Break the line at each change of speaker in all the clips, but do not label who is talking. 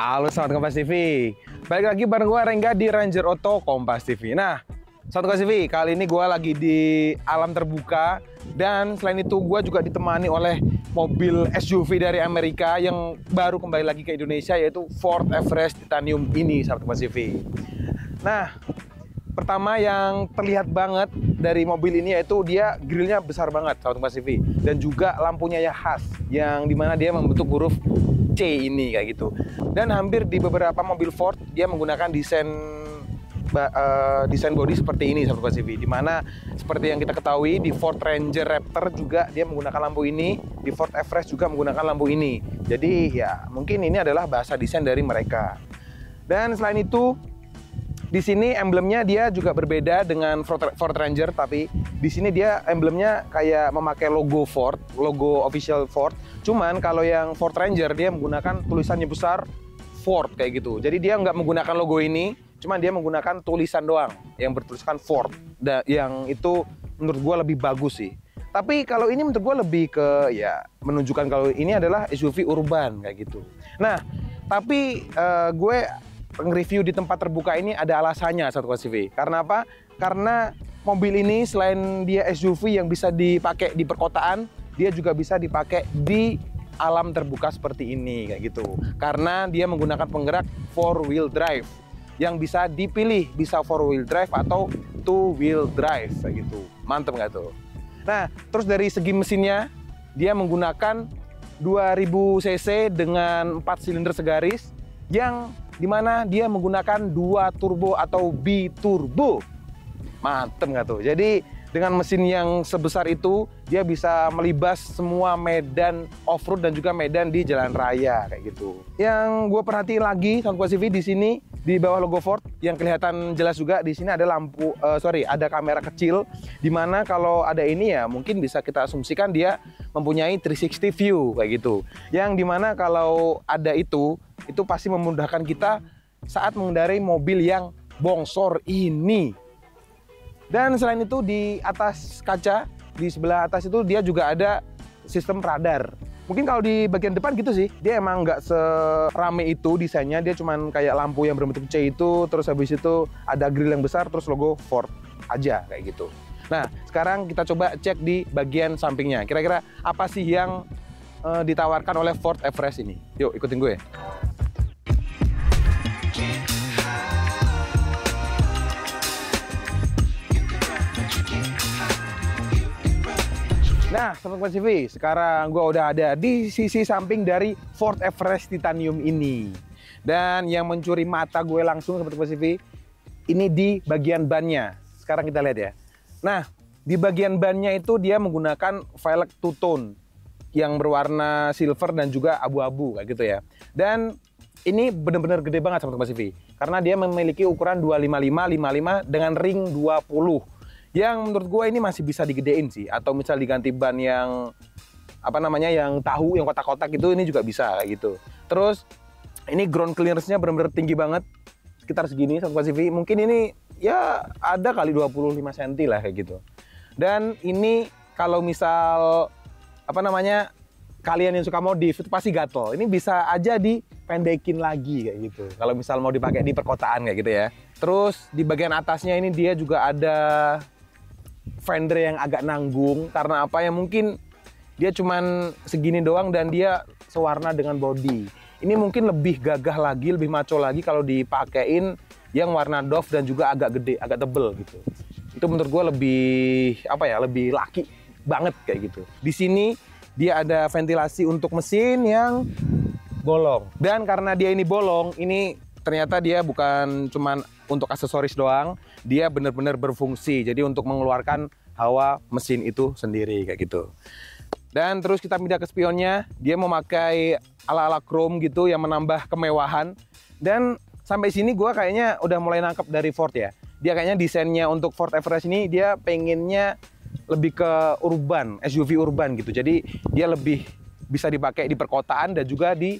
Halo sahabat Kompas TV, balik lagi bareng gue Rengga di Ranger Auto Kompas TV. Nah sahabat Kompas TV, kali ini gue lagi di alam terbuka. Dan selain itu gue juga ditemani oleh mobil SUV dari Amerika yang baru kembali lagi ke Indonesia, yaitu Ford Everest Titanium ini sahabat Kompas TV. Nah pertama yang terlihat banget dari mobil ini yaitu dia grillnya besar banget sahabat Kompas TV. Dan juga lampunya ya khas, yang dimana dia membentuk huruf C ini kayak gitu. Dan hampir di beberapa mobil Ford dia menggunakan desain body seperti ini sahabat Kompas TV. Dimana seperti yang kita ketahui di Ford Ranger Raptor juga dia menggunakan lampu ini, di Ford Everest juga menggunakan lampu ini. Jadi ya mungkin ini adalah bahasa desain dari mereka. Dan selain itu di sini emblemnya dia juga berbeda dengan Ford Ranger, tapi di sini dia emblemnya kayak memakai logo Ford, logo official Ford. Cuman kalau yang Ford Ranger dia menggunakan tulisannya besar Ford kayak gitu. Jadi dia nggak menggunakan logo ini, cuman dia menggunakan tulisan doang yang bertuliskan Ford. Yang itu menurut gue lebih bagus sih. Tapi kalau ini menurut gue lebih ke ya menunjukkan kalau ini adalah SUV urban kayak gitu. Nah, tapi gue nge-review di tempat terbuka ini ada alasannya sahabat Kompas TV. Karena apa? Karena mobil ini selain dia SUV yang bisa dipakai di perkotaan, dia juga bisa dipakai di alam terbuka seperti ini kayak gitu. Karena dia menggunakan penggerak 4-wheel drive yang bisa dipilih, bisa 4-wheel drive atau 2-wheel drive kayak gitu. Mantep nggak tuh? Nah, terus dari segi mesinnya dia menggunakan 2000 cc dengan 4 silinder segaris yang dimana dia menggunakan 2 turbo atau biturbo. Mantep nggak tuh? Jadi dengan mesin yang sebesar itu dia bisa melibas semua medan off-road dan juga medan di jalan raya kayak gitu. Yang gue perhatiin lagi sahabat Kompas TV di sini di bawah logo Ford yang kelihatan jelas juga di sini ada ada kamera kecil, dimana kalau ada ini ya mungkin bisa kita asumsikan dia mempunyai 360 view kayak gitu. Yang dimana kalau ada itu pasti memudahkan kita saat mengendarai mobil yang bongsor ini. Dan selain itu di atas kaca, di sebelah atas itu dia juga ada sistem radar. Mungkin kalau di bagian depan gitu sih, dia emang nggak serame itu desainnya. Dia cuman kayak lampu yang berbentuk C itu, terus habis itu ada grill yang besar, terus logo Ford aja kayak gitu. Nah, sekarang kita coba cek di bagian sampingnya. Kira-kira apa sih yang ditawarkan oleh Ford Everest ini? Yuk, ikutin gue. Nah, sahabat Kompas TV, sekarang gue udah ada di sisi samping dari Ford Everest Titanium ini. Dan yang mencuri mata gue langsung sahabat Kompas TV, ini di bagian bannya. Sekarang kita lihat ya. Nah, di bagian bannya itu dia menggunakan velg two-tone yang berwarna silver dan juga abu-abu kayak gitu ya. Dan ini benar-benar gede banget sahabat Kompas TV, karena dia memiliki ukuran 255/55 dengan ring 20. Yang menurut gue ini masih bisa digedein sih, atau misal diganti ban yang yang tahu, yang kotak-kotak itu, ini juga bisa kayak gitu. Terus ini ground clearance-nya benar-benar tinggi banget, sekitar segini sahabat Kompas TV. Mungkin ini ya ada kali 25 cm lah kayak gitu. Dan ini kalau misal kalian yang suka modif itu pasti gatel. Ini bisa aja dipendekin lagi kayak gitu, kalau misal mau dipakai di perkotaan kayak gitu ya. Terus di bagian atasnya ini dia juga ada fender yang agak nanggung, karena apa ya, mungkin dia cuman segini doang dan dia sewarna dengan body. Ini mungkin lebih gagah lagi, lebih maco lagi kalau dipakein yang warna doff dan juga agak gede, agak tebel gitu. Itu menurut gue lebih laki banget kayak gitu. Di sini dia ada ventilasi untuk mesin yang bolong. Dan karena dia ini bolong, ini ternyata dia bukan cuman untuk aksesoris doang, dia benar-benar berfungsi. Jadi untuk mengeluarkan hawa mesin itu sendiri kayak gitu. Dan terus kita pindah ke spionnya, dia memakai ala-ala chrome gitu yang menambah kemewahan. Dan sampai sini gue kayaknya udah mulai nangkep dari Ford ya. Dia kayaknya desainnya untuk Ford Everest ini dia pengennya lebih ke urban, SUV urban gitu. Jadi dia lebih bisa dipakai di perkotaan dan juga di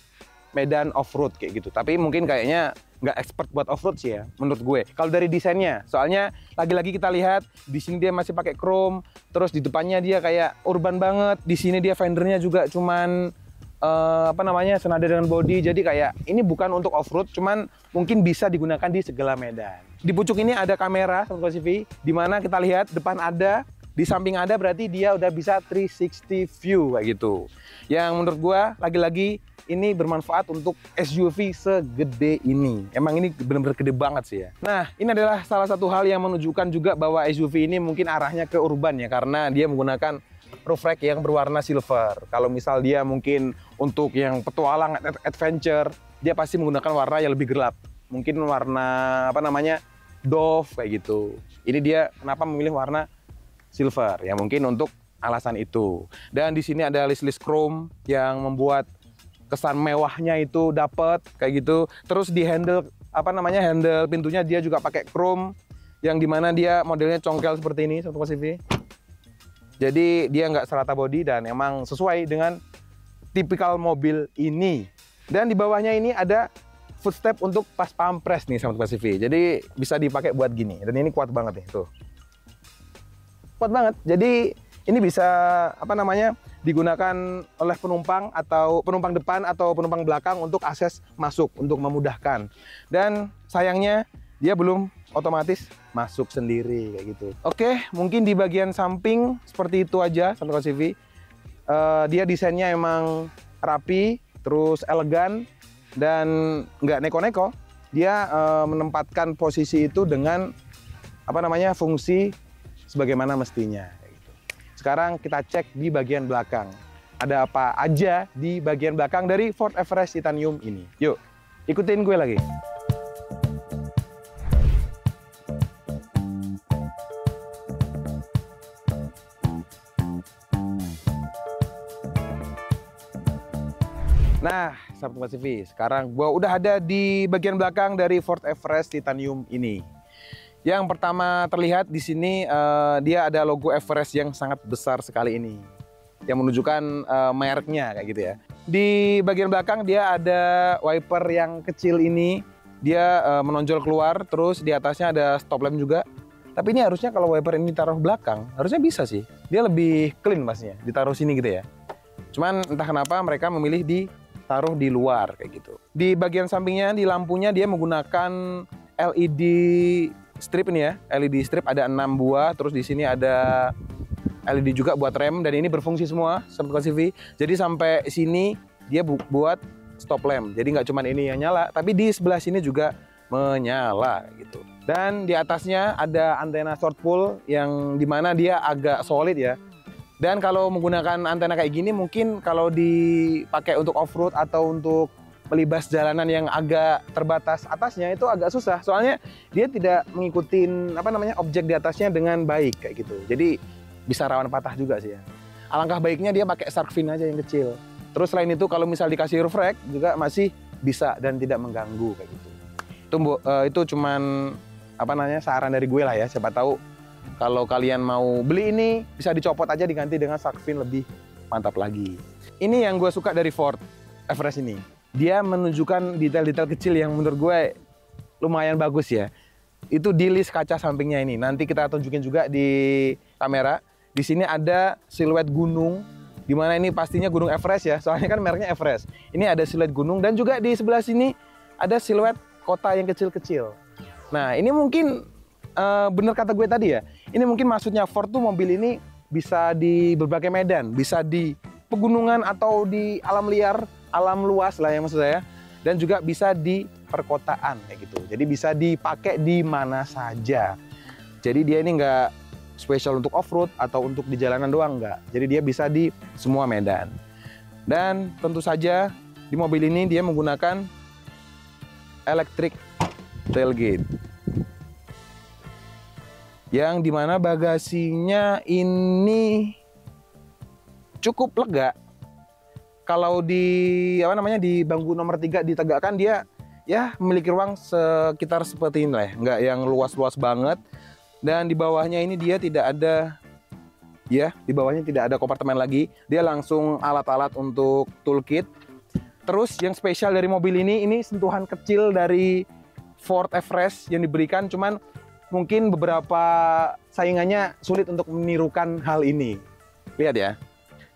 medan off-road kayak gitu. Tapi mungkin kayaknya nggak expert buat off-road sih ya, menurut gue. Kalau dari desainnya, soalnya lagi-lagi kita lihat di sini dia masih pakai chrome, terus di depannya dia kayak urban banget. Di sini dia fendernya juga cuman apa namanya, senada dengan body. Jadi kayak ini bukan untuk off-road, cuman mungkin bisa digunakan di segala medan. Di pucuk ini ada kamera Sobat CV, di mana kita lihat depan ada, di samping ada, berarti dia udah bisa 360 view kayak gitu. Yang menurut gua lagi-lagi ini bermanfaat untuk SUV segede ini. Emang ini benar-benar gede banget sih ya. Nah, ini adalah salah satu hal yang menunjukkan juga bahwa SUV ini mungkin arahnya ke urban ya, karena dia menggunakan roof rack yang berwarna silver. Kalau misal dia mungkin untuk yang petualang adventure, dia pasti menggunakan warna yang lebih gelap. Mungkin warna apa namanya, Dove kayak gitu. Ini dia kenapa memilih warna silver? Ya mungkin untuk alasan itu. Dan di sini ada list-list chrome yang membuat kesan mewahnya itu dapat kayak gitu. Terus di handle apa namanya, handle pintunya dia juga pakai chrome yang dimana dia modelnya congkel seperti ini Sobat CV. Jadi dia nggak serata body dan emang sesuai dengan tipikal mobil ini. Dan di bawahnya ini ada footstep untuk pas pampres nih Sobat CV. Jadi bisa dipakai buat gini. Dan ini kuat banget nih tuh. Kuat banget. Jadi ini bisa apa namanya, digunakan oleh penumpang atau penumpang depan atau penumpang belakang untuk akses masuk, untuk memudahkan. Dan sayangnya dia belum otomatis masuk sendiri kayak gitu. Oke, mungkin di bagian samping seperti itu aja Sobat CV. Dia desainnya emang rapi, terus elegan dan nggak neko-neko. Dia menempatkan posisi itu dengan apa namanya, fungsi sebagaimana mestinya. Sekarang kita cek di bagian belakang. Ada apa aja di bagian belakang dari Ford Everest Titanium ini. Yuk, ikutin gue lagi. Nah, Sobat CV, sekarang gue udah ada di bagian belakang dari Ford Everest Titanium ini. Yang pertama terlihat di sini dia ada logo Everest yang sangat besar sekali ini, yang menunjukkan mereknya kayak gitu ya. Di bagian belakang dia ada wiper yang kecil ini, dia menonjol keluar, terus di atasnya ada stop lamp juga. Tapi ini harusnya kalau wiper ini ditaruh belakang, harusnya bisa sih. Dia lebih clean pastinya, ditaruh sini gitu ya. Cuman entah kenapa mereka memilih ditaruh di luar kayak gitu. Di bagian sampingnya, di lampunya dia menggunakan LED strip ini ya. LED strip ada 6 buah, terus di sini ada LED juga buat rem, dan ini berfungsi semua Sobat CV. Jadi sampai sini dia buat stop lamp. Jadi nggak cuma ini yang nyala, tapi di sebelah sini juga menyala gitu. Dan di atasnya ada antena short pull yang dimana dia agak solid ya. Dan kalau menggunakan antena kayak gini, mungkin kalau dipakai untuk off-road atau untuk melibas jalanan yang agak terbatas atasnya itu agak susah. Soalnya dia tidak mengikuti apa namanya, objek di atasnya dengan baik kayak gitu. Jadi bisa rawan patah juga sih ya. Alangkah baiknya dia pakai shark fin aja yang kecil. Terus selain itu kalau misal dikasih roof rack juga masih bisa dan tidak mengganggu kayak gitu. Itu cuman apa namanya, saran dari gue lah ya. Siapa tahu kalau kalian mau beli ini bisa dicopot aja, diganti dengan shark fin, lebih mantap lagi. Ini yang gue suka dari Ford Everest ini. Dia menunjukkan detail-detail kecil yang menurut gue lumayan bagus ya. Itu di list kaca sampingnya ini. Nanti kita tunjukin juga di kamera. Di sini ada siluet gunung, dimana ini pastinya gunung Everest ya. Soalnya kan mereknya Everest. Ini ada siluet gunung, dan juga di sebelah sini ada siluet kota yang kecil-kecil. Nah ini mungkin bener kata gue tadi ya. Ini mungkin maksudnya Ford tuh mobil ini bisa di berbagai medan, bisa di pegunungan atau di alam liar, alam luas lah ya maksud saya, dan juga bisa di perkotaan kayak gitu. Jadi bisa dipakai di mana saja. Jadi dia ini nggak spesial untuk off-road atau untuk di jalanan doang, nggak. Jadi dia bisa di semua medan. Dan tentu saja di mobil ini dia menggunakan electric tailgate, yang dimana bagasinya ini cukup lega. Kalau di apa namanya, di bangku nomor 3 ditegakkan, dia ya memiliki ruang sekitar seperti ini lah ya, nggak yang luas-luas banget. Dan di bawahnya ini dia tidak ada, ya di bawahnya tidak ada kompartemen lagi, dia langsung alat-alat untuk toolkit. Terus yang spesial dari mobil ini sentuhan kecil dari Ford Everest yang diberikan, cuman mungkin beberapa saingannya sulit untuk menirukan hal ini. Lihat ya.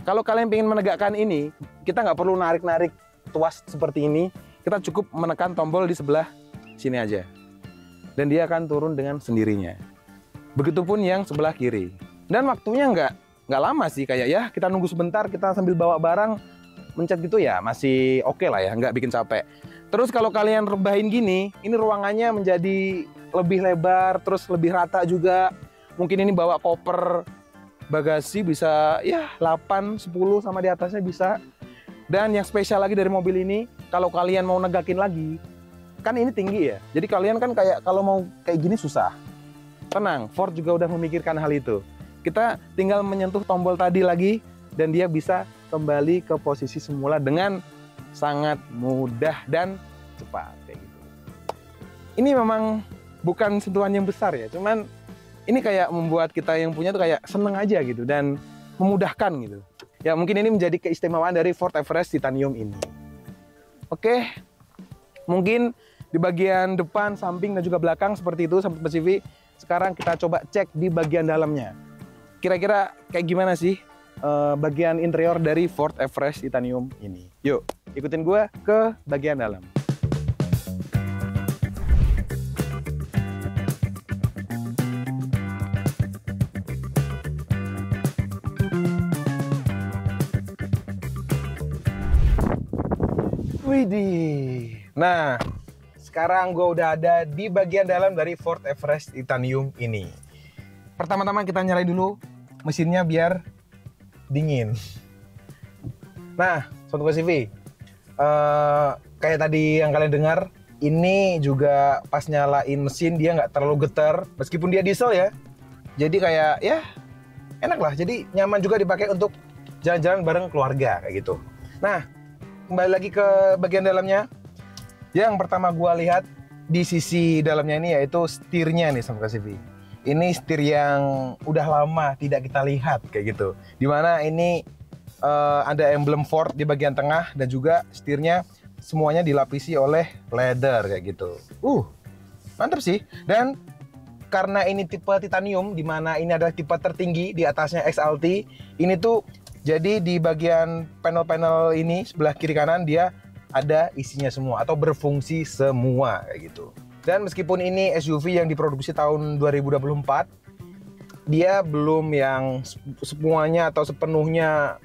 Kalau kalian ingin menegakkan ini, kita nggak perlu narik-narik tuas seperti ini. Kita cukup menekan tombol di sebelah sini aja. Dan dia akan turun dengan sendirinya. Begitupun yang sebelah kiri. Dan waktunya nggak lama sih, kayak ya kita nunggu sebentar, kita sambil bawa barang, mencet gitu ya, masih oke lah ya, nggak bikin capek. Terus kalau kalian rebahin gini, ini ruangannya menjadi lebih lebar, terus lebih rata juga. Mungkin ini bawa koper bagasi bisa ya 8, 10 sama di atasnya bisa. Dan yang spesial lagi dari mobil ini, kalau kalian mau negakin lagi, kan ini tinggi ya. Jadi kalian kan kayak kalau mau kayak gini susah. Tenang, Ford juga udah memikirkan hal itu. Kita tinggal menyentuh tombol tadi lagi dan dia bisa kembali ke posisi semula dengan sangat mudah dan cepat kayak gitu. Ini memang bukan sentuhan yang besar ya, cuman ini kayak membuat kita yang punya tuh kayak seneng aja gitu dan memudahkan gitu. Ya mungkin ini menjadi keistimewaan dari Ford Everest Titanium ini. Oke, mungkin di bagian depan, samping dan juga belakang seperti itu Sahabat Kompas TV. Sekarang kita coba cek di bagian dalamnya. Kira-kira kayak gimana sih bagian interior dari Ford Everest Titanium ini? Yuk, ikutin gue ke bagian dalam. Widih. Nah, sekarang gue udah ada di bagian dalam dari Ford Everest Titanium ini. Pertama-tama kita nyalain dulu mesinnya biar dingin. Nah, Sobat Kompas TV, kayak tadi yang kalian dengar, ini juga pas nyalain mesin dia nggak terlalu getar, meskipun dia diesel ya. Jadi kayak ya enak lah. Jadi nyaman juga dipakai untuk jalan-jalan bareng keluarga kayak gitu. Nah, kembali lagi ke bagian dalamnya. Yang pertama gua lihat di sisi dalamnya ini yaitu setirnya nih Sobat Kompas TV. Ini setir yang udah lama tidak kita lihat kayak gitu. Dimana ini ada emblem Ford di bagian tengah dan juga setirnya semuanya dilapisi oleh leather kayak gitu. Mantap sih. Dan karena ini tipe titanium, dimana ini adalah tipe tertinggi, di atasnya XLT, ini tuh jadi di bagian panel-panel ini sebelah kiri kanan dia ada isinya semua atau berfungsi semua kayak gitu. Dan meskipun ini SUV yang diproduksi tahun 2024, dia belum yang semuanya atau sepenuhnya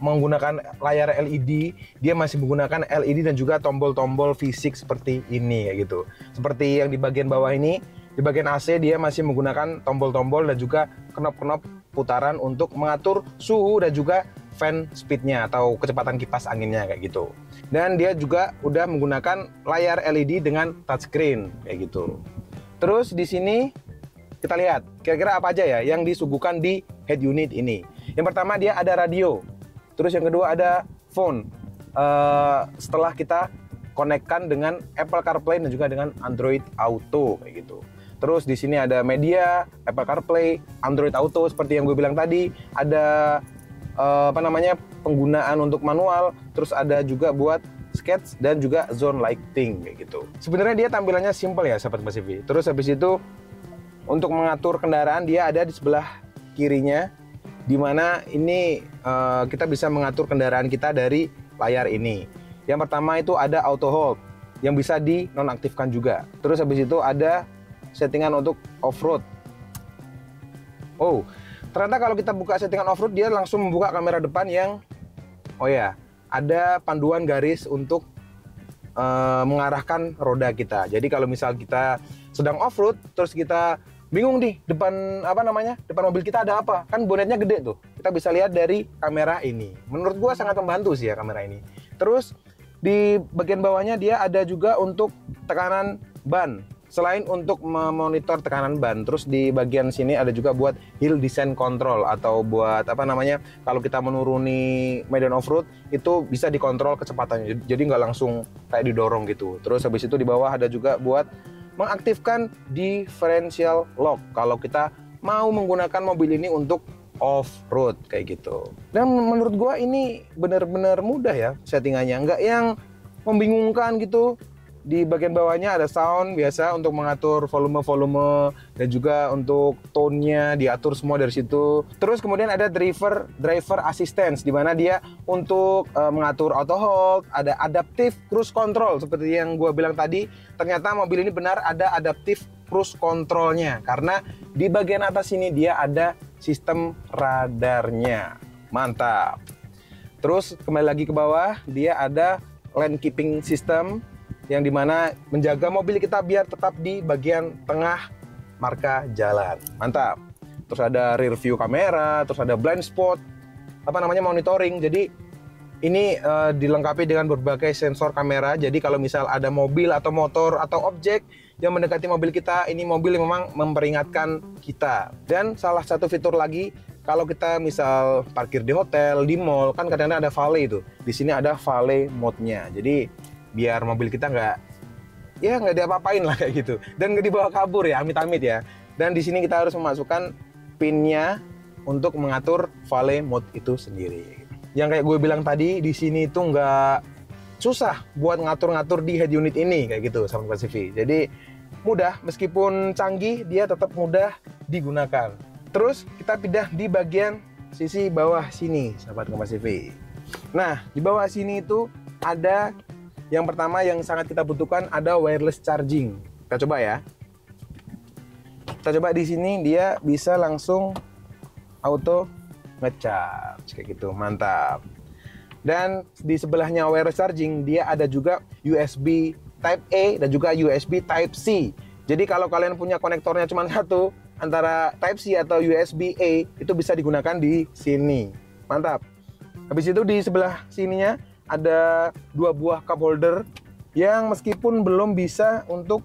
menggunakan layar LED. Dia masih menggunakan LED dan juga tombol-tombol fisik seperti ini kayak gitu. Seperti yang di bagian bawah ini, di bagian AC dia masih menggunakan tombol-tombol dan juga knop-knop putaran untuk mengatur suhu dan juga fan speednya atau kecepatan kipas anginnya kayak gitu. Dan dia juga udah menggunakan layar LED dengan touchscreen kayak gitu. Terus di sini kita lihat kira-kira apa aja ya yang disuguhkan di head unit ini. Yang pertama dia ada radio. Terus yang kedua ada phone. Setelah kita konekkan dengan Apple CarPlay dan juga dengan Android Auto kayak gitu. Terus di sini ada media, Apple CarPlay, Android Auto seperti yang gue bilang tadi. Ada penggunaan untuk manual, terus ada juga buat sketch dan juga zone lighting kayak gitu. Sebenarnya dia tampilannya simple ya Sahabat Kompas TV. Terus habis itu untuk mengatur kendaraan dia ada di sebelah kirinya, dimana ini kita bisa mengatur kendaraan kita dari layar ini. Yang pertama itu ada auto hold yang bisa dinonaktifkan juga. Terus habis itu ada settingan untuk off-road. Ternyata kalau kita buka settingan off-road dia langsung membuka kamera depan yang ada panduan garis untuk mengarahkan roda kita. Jadi kalau misal kita sedang off-road terus kita bingung nih depan depan mobil kita ada apa? Kan bonetnya gede tuh. Kita bisa lihat dari kamera ini. Menurut gua sangat membantu sih ya kamera ini. Terus di bagian bawahnya dia ada juga untuk tekanan ban. Selain untuk memonitor tekanan ban, terus di bagian sini ada juga buat hill descent control atau buat kalau kita menuruni medan off-road itu bisa dikontrol kecepatannya. Jadi nggak langsung kayak didorong gitu. Terus habis itu di bawah ada juga buat mengaktifkan differential lock kalau kita mau menggunakan mobil ini untuk off-road kayak gitu. Dan menurut gua ini benar-benar mudah ya settingannya, nggak yang membingungkan gitu. di bagian bawahnya ada sound biasa untuk mengatur volume-volume dan juga untuk tone-nya diatur semua dari situ. Terus kemudian ada driver assistance di mana dia untuk mengatur auto hold, ada adaptive cruise control seperti yang gue bilang tadi. Ternyata mobil ini benar ada adaptive cruise controlnya karena di bagian atas ini dia ada sistem radarnya. Mantap. Terus kembali lagi ke bawah, dia ada lane keeping system yang dimana menjaga mobil kita biar tetap di bagian tengah marka jalan. Mantap. Terus ada rear view kamera, terus ada blind spot, monitoring. Jadi ini dilengkapi dengan berbagai sensor kamera. Jadi kalau misal ada mobil atau motor atau objek yang mendekati mobil kita, ini mobil yang memang memperingatkan kita. Dan salah satu fitur lagi, kalau kita misal parkir di hotel, di mall, kan kadang-kadang ada valet itu. Di sini ada valet mode-nya. Jadi biar mobil kita nggak diapa-apain lah kayak gitu. Dan nggak dibawa kabur ya, amit-amit ya. Dan di sini kita harus memasukkan PIN-nya untuk mengatur valet mode itu sendiri. Yang kayak gue bilang tadi, di sini itu nggak susah buat ngatur-ngatur di head unit ini kayak gitu, sahabat Kompastv. Jadi mudah, meskipun canggih, dia tetap mudah digunakan. Terus kita pindah di bagian sisi bawah sini, sahabat Kompastv. Nah, di bawah sini itu ada yang pertama yang sangat kita butuhkan, ada wireless charging. Kita coba ya. Kita coba di sini, dia bisa langsung auto nge-charge kayak gitu, mantap. Dan di sebelahnya wireless charging, dia ada juga USB Type A dan juga USB Type C. Jadi kalau kalian punya konektornya cuma satu, antara Type C atau USB A, itu bisa digunakan di sini. Mantap. Habis itu di sebelah sininya ada 2 buah cup holder yang meskipun belum bisa untuk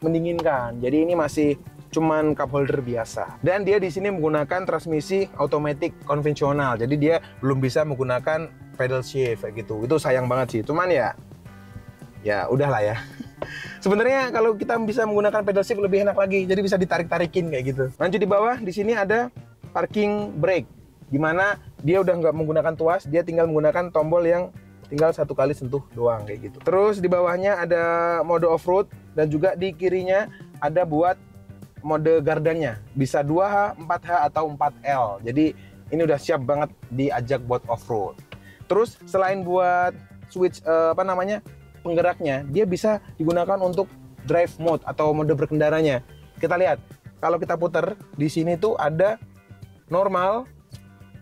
mendinginkan. Jadi ini masih cuman cup holder biasa. Dan dia di sini menggunakan transmisi automatic konvensional. Jadi dia belum bisa menggunakan pedal shift kayak gitu. Itu sayang banget sih. Cuman ya udahlah ya. Sebenarnya kalau kita bisa menggunakan pedal shift lebih enak lagi. Jadi bisa ditarik-tarikin kayak gitu. Lanjut di bawah, di sini ada parking brake. Dimana dia udah nggak menggunakan tuas, dia tinggal menggunakan tombol yang tinggal 1 kali sentuh doang kayak gitu. Terus di bawahnya ada mode off-road dan juga di kirinya ada buat mode gardannya, bisa 2H, 4H atau 4L. Jadi ini udah siap banget diajak buat off-road. Terus selain buat switch penggeraknya, dia bisa digunakan untuk drive mode atau mode berkendaranya. Kita lihat, kalau kita putar di sini tuh ada normal,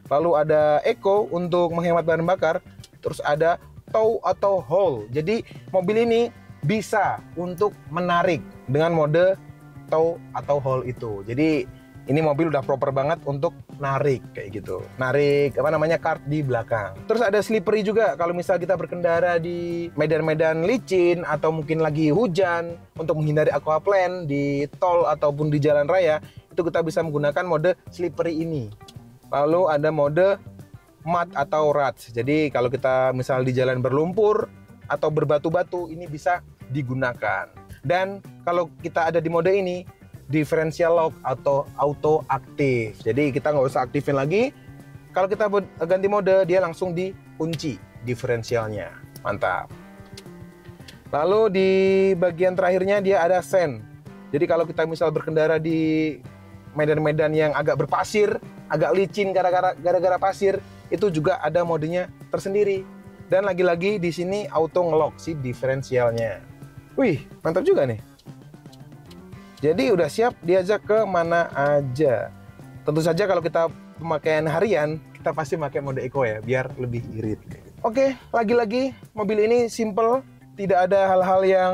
lalu ada eco untuk menghemat bahan bakar, terus ada tow atau haul. Jadi mobil ini bisa untuk menarik dengan mode tow atau haul itu. Jadi ini mobil udah proper banget untuk narik kayak gitu. Narik kart di belakang. Terus ada slippery juga kalau misal kita berkendara di medan-medan licin atau mungkin lagi hujan, untuk menghindari aquaplane di tol ataupun di jalan raya, itu kita bisa menggunakan mode slippery ini. Lalu ada mode mud atau ruts. Jadi kalau kita misal di jalan berlumpur atau berbatu-batu, ini bisa digunakan. Dan kalau kita ada di mode ini, differential lock atau auto aktif. Jadi kita nggak usah aktifin lagi. Kalau kita ganti mode, dia langsung dikunci diferensialnya. Mantap. Lalu di bagian terakhirnya dia ada sen. Jadi kalau kita misal berkendara di medan-medan yang agak berpasir, agak licin gara-gara pasir, itu juga ada modenya tersendiri. Dan lagi-lagi di sini auto ngelock si diferensialnya. Wih, mantap juga nih. Jadi udah siap diajak ke mana aja. Tentu saja kalau kita pemakaian harian, kita pasti pakai mode eco ya, biar lebih irit. Oke, lagi-lagi mobil ini simple, tidak ada hal-hal yang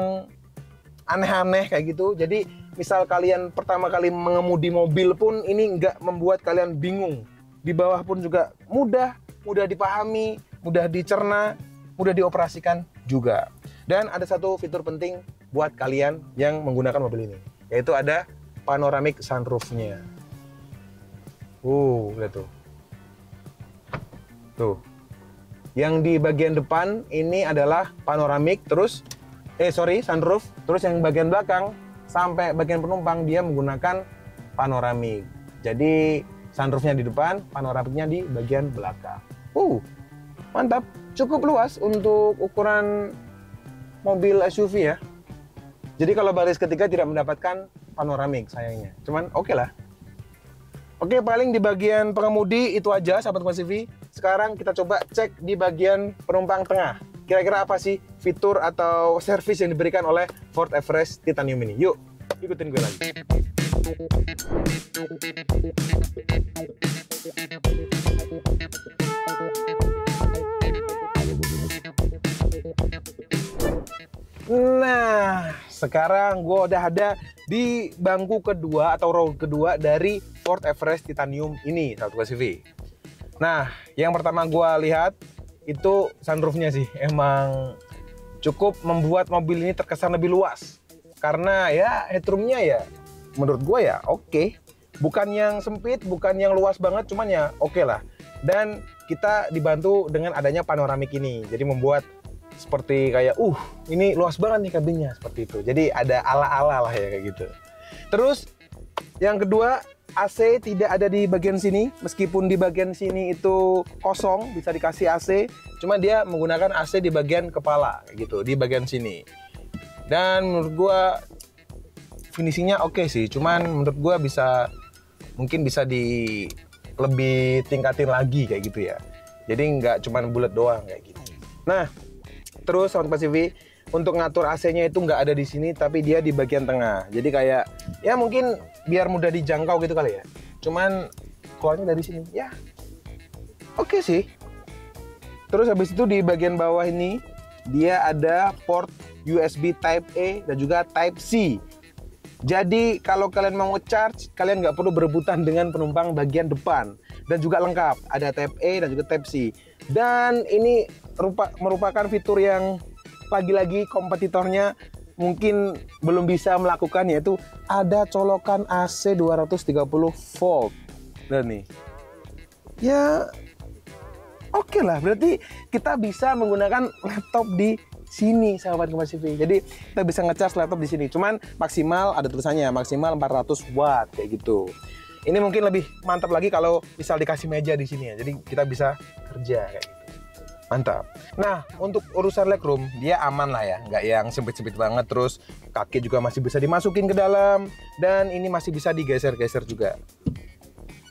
aneh-aneh kayak gitu. Jadi misal kalian pertama kali mengemudi mobil pun ini nggak membuat kalian bingung. Di bawah pun juga mudah dipahami, mudah dicerna, mudah dioperasikan juga. Dan ada satu fitur penting buat kalian yang menggunakan mobil ini, yaitu ada panoramic sunroof-nya. Lihat tuh. Tuh. Yang di bagian depan ini adalah panoramic, sunroof. Terus yang bagian belakang sampai bagian penumpang dia menggunakan panoramic. Jadi sunroofnya di depan, panoramiknya di bagian belakang. Mantap. Cukup luas untuk ukuran mobil SUV ya. Jadi kalau baris ketiga tidak mendapatkan panoramik sayangnya. Cuman oke lah. Oke, paling di bagian pengemudi itu aja sahabat Kompas TV. Sekarang kita coba cek di bagian penumpang tengah. Kira-kira apa sih fitur atau servis yang diberikan oleh Ford Everest Titanium ini? Yuk, ikutin gue lagi. Nah, sekarang gue udah ada di bangku kedua atau row kedua dari Ford Everest Titanium ini, sahabat Kompas TV. Nah, yang pertama gue lihat itu sunroofnya sih, emang cukup membuat mobil ini terkesan lebih luas. Karena ya headroomnya ya, menurut gue ya oke. Bukan yang sempit, bukan yang luas banget, cuman ya oke lah. Dan kita dibantu dengan adanya panoramik ini, jadi membuat seperti kayak ini luas banget nih kabinnya, seperti itu. Jadi ada ala-ala lah ya kayak gitu. Terus yang kedua, AC tidak ada di bagian sini. Meskipun di bagian sini itu kosong, bisa dikasih AC, cuma dia menggunakan AC di bagian kepala kayak gitu, di bagian sini. Dan menurut gua finishingnya oke sih, cuman menurut gua mungkin bisa di lebih tingkatin lagi kayak gitu ya. Jadi nggak cuman bulat doang kayak gitu. Nah, terus sahabat Kompas TV, untuk ngatur AC-nya itu nggak ada di sini, tapi dia di bagian tengah. Jadi kayak ya mungkin biar mudah dijangkau gitu kali ya. Cuman keluarnya dari sini. Ya, oke sih. Terus habis itu di bagian bawah ini dia ada port USB Type A dan juga Type C. Jadi kalau kalian mau nge-charge, kalian nggak perlu berebutan dengan penumpang bagian depan. Dan juga lengkap, ada Type A dan juga Type C. Dan ini merupakan fitur yang lagi-lagi kompetitornya mungkin belum bisa melakukan, yaitu ada colokan AC 230 volt. Dan nih, ya oke lah, berarti kita bisa menggunakan laptop di sini sahabat Kompas TV. Jadi kita bisa ngecas laptop di sini. Cuman maksimal, ada tulisannya maksimal 400 watt kayak gitu. Ini mungkin lebih mantap lagi kalau misal dikasih meja di sini ya. Jadi kita bisa kerja kayak gitu. Mantap. Nah, untuk urusan legroom dia aman lah ya, nggak yang sempit-sempit banget. Terus kaki juga masih bisa dimasukin ke dalam, dan ini masih bisa digeser-geser juga.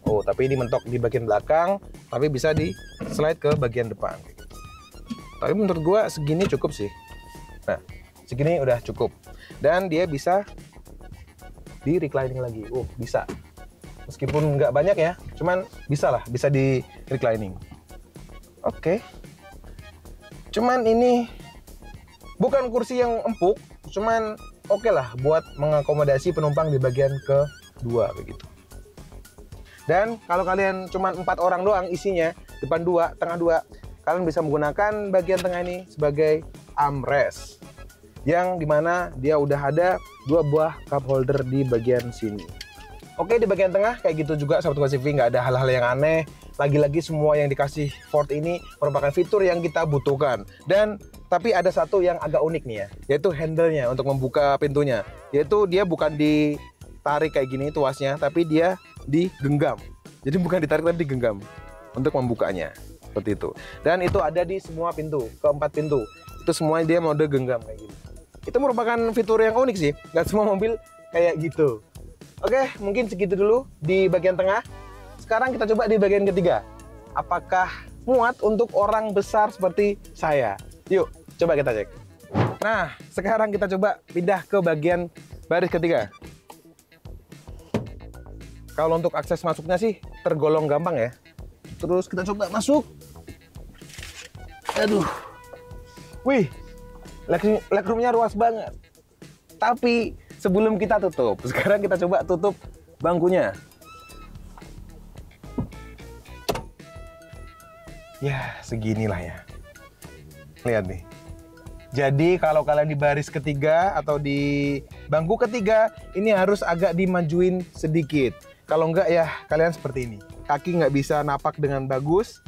Oh, tapi ini mentok di bagian belakang, tapi bisa di slide ke bagian depan. Tapi menurut gua segini cukup sih. Nah, segini udah cukup. Dan dia bisa di reclining lagi. Bisa. Meskipun nggak banyak ya, cuman bisa lah, bisa di reclining. Oke. Cuman ini bukan kursi yang empuk, cuman oke lah buat mengakomodasi penumpang di bagian kedua begitu. Dan kalau kalian cuman 4 orang doang isinya, depan 2, tengah 2, kalian bisa menggunakan bagian tengah ini sebagai armrest, yang dimana dia udah ada 2 buah cup holder di bagian sini. Oke, di bagian tengah kayak gitu juga sahabat Kompas TV, nggak ada hal-hal yang aneh. Lagi-lagi semua yang dikasih Ford ini merupakan fitur yang kita butuhkan. Dan tapi ada satu yang agak unik nih ya, yaitu handle-nya untuk membuka pintunya. Yaitu dia bukan ditarik kayak gini tuasnya, tapi dia digenggam. Jadi bukan ditarik tapi digenggam untuk membukanya. Seperti itu. Dan itu ada di semua pintu, keempat pintu. Itu semuanya dia mode genggam kayak gini. Itu merupakan fitur yang unik sih. Nggak semua mobil kayak gitu. Oke, mungkin segitu dulu di bagian tengah. Sekarang kita coba di bagian ketiga. Apakah muat untuk orang besar seperti saya? Yuk, coba kita cek. Nah, sekarang kita coba pindah ke bagian baris ketiga. Kalau untuk akses masuknya sih tergolong gampang ya. Terus kita coba masuk. Aduh. Wih, legroomnya luas banget. Tapi sebelum kita tutup, sekarang kita coba tutup bangkunya. Ya, seginilah ya. Lihat nih. Jadi kalau kalian di baris ketiga atau di bangku ketiga, ini harus agak dimajuin sedikit. Kalau enggak ya kalian seperti ini. Kaki nggak bisa napak dengan bagus,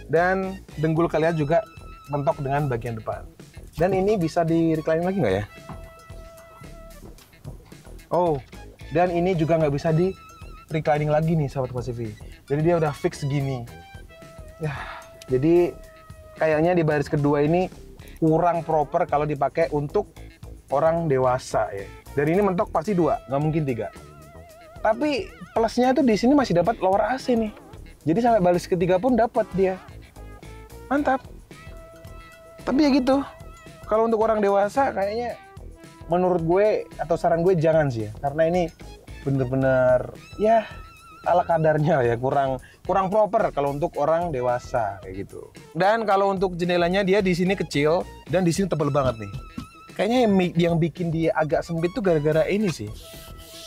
dan dengkul kalian juga mentok dengan bagian depan. Dan ini bisa di reclining lagi nggak ya? Oh, dan ini juga nggak bisa di reclining lagi nih sahabat Kompas TV. Jadi dia udah fix segini. Ya, jadi kayaknya di baris kedua ini kurang proper kalau dipakai untuk orang dewasa ya. Dan ini mentok pasti 2, nggak mungkin 3. Tapi plusnya tuh di sini masih dapat lower AC nih. Jadi sampai baris ketiga pun dapat dia. Mantap. Tapi ya gitu. Kalau untuk orang dewasa kayaknya menurut gue atau saran gue jangan sih ya. Karena ini bener-bener ya ala kadarnya ya, kurang proper kalau untuk orang dewasa kayak gitu. Dan kalau untuk jendelanya dia di sini kecil dan di sini tebal banget nih. Kayaknya yang bikin dia agak sempit tuh gara-gara ini sih.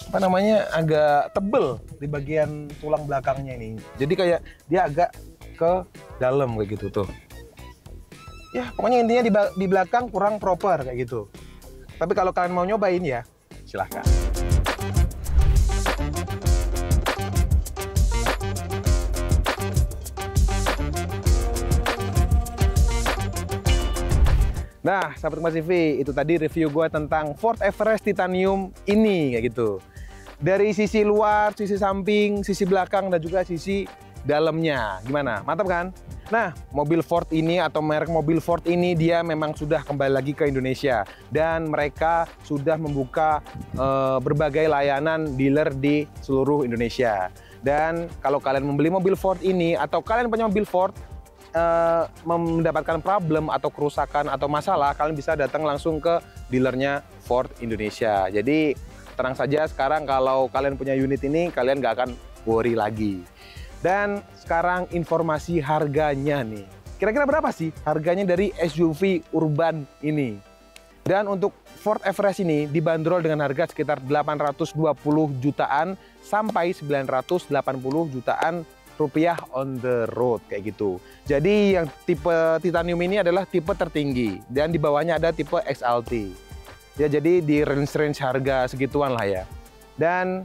Apa namanya? Agak tebel di bagian tulang belakangnya ini. Jadi kayak dia agak ke dalam kayak gitu tuh. Ya, pokoknya intinya di belakang kurang proper kayak gitu. Tapi kalau kalian mau nyobain ya, silahkan. Nah, sahabat Kompas TV, itu tadi review gue tentang Ford Everest Titanium ini kayak gitu. Dari sisi luar, sisi samping, sisi belakang, dan juga sisi dalamnya. Gimana? Mantap kan? Nah, mobil Ford ini atau merek mobil Ford ini dia memang sudah kembali lagi ke Indonesia. Dan mereka sudah membuka berbagai layanan dealer di seluruh Indonesia. Dan kalau kalian membeli mobil Ford ini atau kalian punya mobil Ford, mendapatkan problem atau kerusakan atau masalah, kalian bisa datang langsung ke dealernya Ford Indonesia. Jadi tenang saja, sekarang kalau kalian punya unit ini kalian nggak akan worry lagi. Dan sekarang informasi harganya nih, kira-kira berapa sih harganya dari SUV urban ini? Dan untuk Ford Everest ini dibanderol dengan harga sekitar 820 jutaan sampai 980 jutaan rupiah on the road kayak gitu. Jadi yang tipe titanium ini adalah tipe tertinggi dan di bawahnya ada tipe XLT. Ya, jadi di range harga segituan lah ya. Dan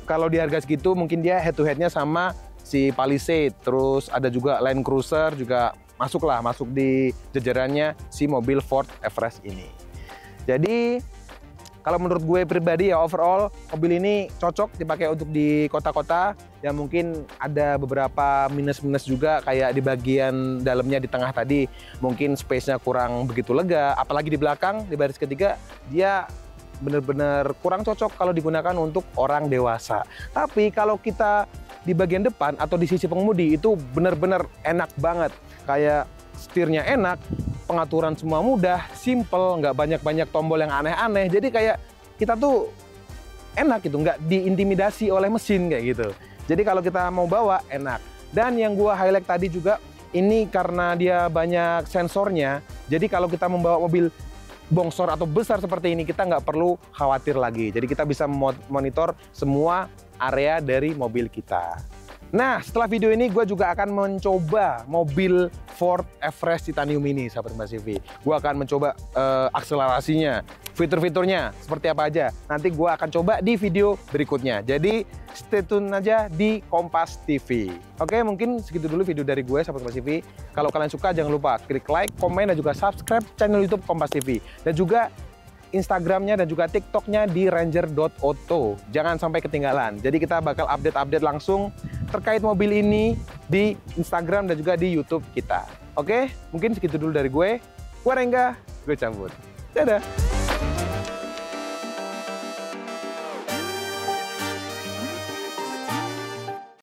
kalau di harga segitu mungkin dia head to headnya sama si Palisade, terus ada juga Land Cruiser juga masuk di jajarannya si mobil Ford Everest ini. Jadi kalau menurut gue pribadi ya, overall mobil ini cocok dipakai untuk di kota-kota yang mungkin ada beberapa minus-minus juga, kayak di bagian dalamnya di tengah tadi mungkin space-nya kurang begitu lega, apalagi di belakang di baris ketiga dia benar-benar kurang cocok kalau digunakan untuk orang dewasa. Tapi kalau kita di bagian depan atau di sisi pengemudi itu benar-benar enak banget, kayak setirnya enak, pengaturan semua mudah, simple, nggak banyak-banyak tombol yang aneh-aneh. Jadi kayak kita tuh enak gitu, nggak diintimidasi oleh mesin kayak gitu. Jadi kalau kita mau bawa enak. Dan yang gua highlight tadi juga, ini karena dia banyak sensornya, jadi kalau kita membawa mobil bongsor atau besar seperti ini, kita nggak perlu khawatir lagi. Jadi kita bisa monitor semua area dari mobil kita. Nah, setelah video ini gue juga akan mencoba mobil Ford Everest Titanium ini, sahabat Kompas TV. Gue akan mencoba akselerasinya, fitur-fiturnya seperti apa aja. Nanti gue akan coba di video berikutnya. Jadi stay tune aja di Kompas TV. Oke, mungkin segitu dulu video dari gue, sahabat Kompas TV. Kalau kalian suka jangan lupa klik like, komen, dan juga subscribe channel YouTube Kompas TV. Dan juga Instagramnya dan juga TikToknya di ranger.auto. Jangan sampai ketinggalan. Jadi kita bakal update-update langsung terkait mobil ini di Instagram dan juga di YouTube kita. Oke, mungkin segitu dulu dari gue. Gue Rengga, gue cabut. Dadah.